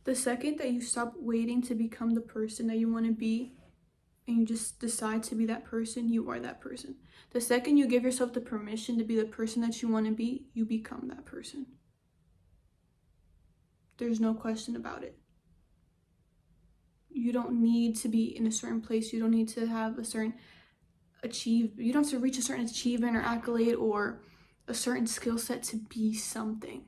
The second that you stop waiting to become the person that you want to be and you just decide to be that person, you are that person. The second you give yourself the permission to be the person that you want to be, you become that person. There's no question about it. You don't need to be in a certain place. You don't need to have a certain you don't have to reach a certain achievement or accolade or a certain skill set to be something.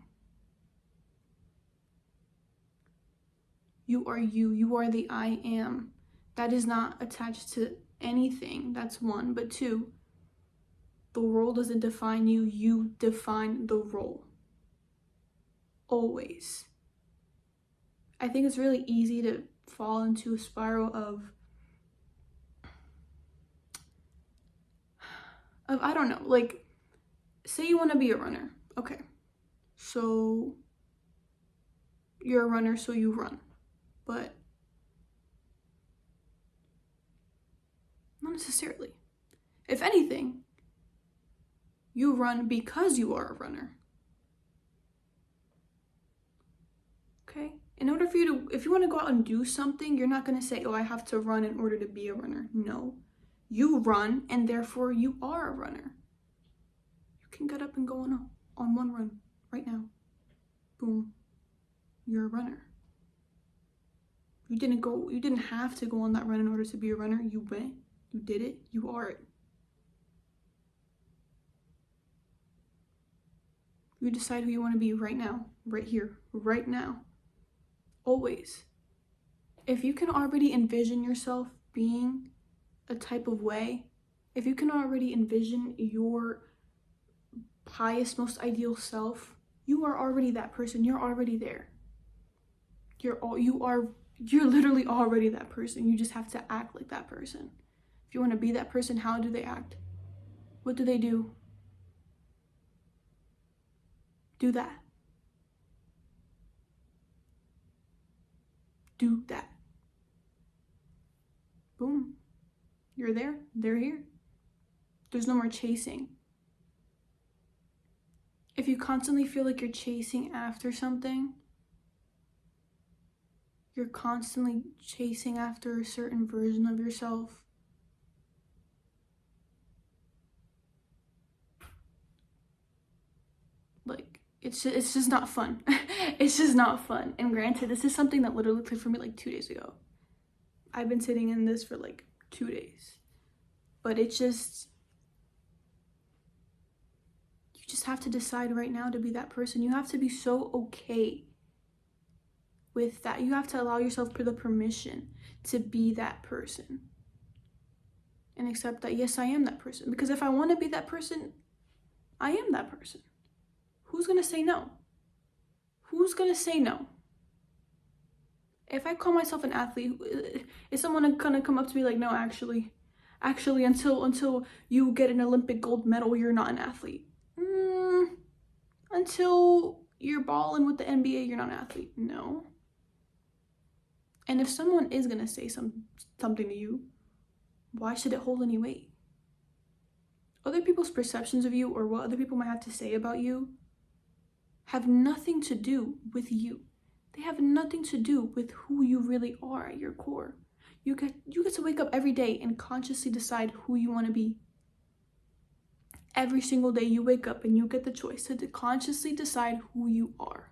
You are you. You are the I am. That is not attached to anything. That's one. But two, the role doesn't define you. You define the role. Always. I think it's really easy to fall into a spiral of I don't know, like, say you want to be a runner. Okay. So you're a runner, so you run. But not necessarily. If anything, you run because you are a runner. Okay? In order for you to, if you want to go out and do something, you're not going to say, oh, I have to run in order to be a runner. No. You run, and therefore you are a runner. You can get up and go on one run right now. Boom. You're a runner. You didn't have to go on that run in order to be a runner. You went, you did it, you are it. You decide who you want to be right now, right here, right now. Always. If you can already envision yourself being a type of way, if you can already envision your highest, most ideal self, you are already that person. You're already there. You're literally already that person. You just have to act like that person. If you want to be that person, how do they act? What do they do? Do that. Do that. Boom. You're there. They're here. There's no more chasing. If you constantly feel like you're chasing after something, you're constantly chasing after a certain version of yourself, like, it's just not fun. It's just not fun. And granted, this is something that literally clicked for me like 2 days ago. I've been sitting in this for like 2 days. But it's just, you just have to decide right now to be that person. You have to be so okay with that. You have to allow yourself the permission to be that person. And accept that, yes, I am that person. Because if I want to be that person, I am that person. Who's going to say no? Who's going to say no? If I call myself an athlete, is someone going to come up to me like, no, actually, until you get an Olympic gold medal, you're not an athlete. Until you're balling with the NBA, you're not an athlete. No. And if someone is going to say something to you, why should it hold any weight? Other people's perceptions of you or what other people might have to say about you have nothing to do with you. They have nothing to do with who you really are at your core. You get to wake up every day and consciously decide who you want to be. Every single day you wake up and you get the choice to consciously decide who you are.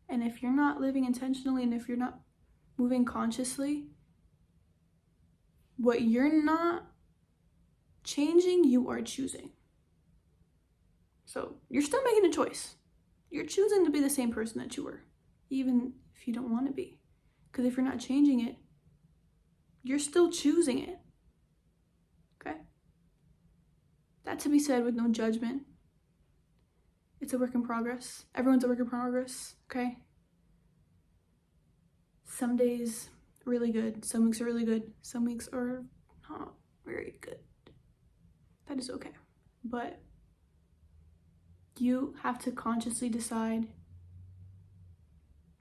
And if you're not living intentionally and if you're not moving consciously, what you're not changing, you are choosing. So you're still making a choice. You're choosing to be the same person that you were, even if you don't want to be. Because if you're not changing it, you're still choosing it. Okay? That to be said with no judgment. It's a work in progress. Everyone's a work in progress, okay? Some days really good. Some weeks are really good. Some weeks are not very good. That is okay. But you have to consciously decide,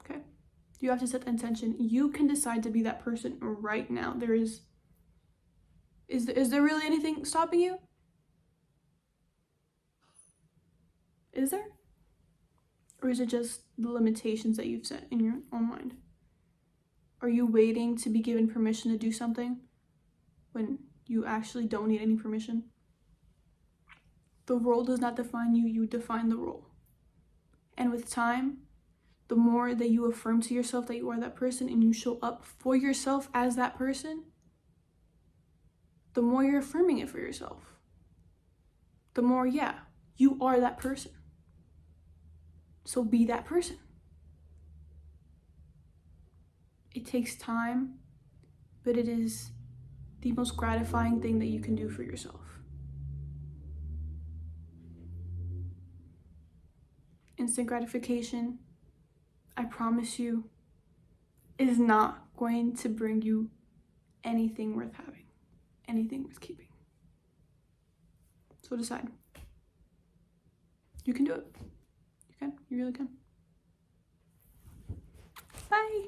okay? You have to set the intention. You can decide to be that person right now. Is there really anything stopping you? Is there? Or is it just the limitations that you've set in your own mind? Are you waiting to be given permission to do something when you actually don't need any permission? The role does not define you, you define the role. And with time, the more that you affirm to yourself that you are that person and you show up for yourself as that person, the more you're affirming it for yourself. The more, yeah, you are that person. So be that person. It takes time, but it is the most gratifying thing that you can do for yourself. Instant gratification, I promise you, is not going to bring you anything worth having, anything worth keeping. So decide. You can do it. You can. You really can. Bye.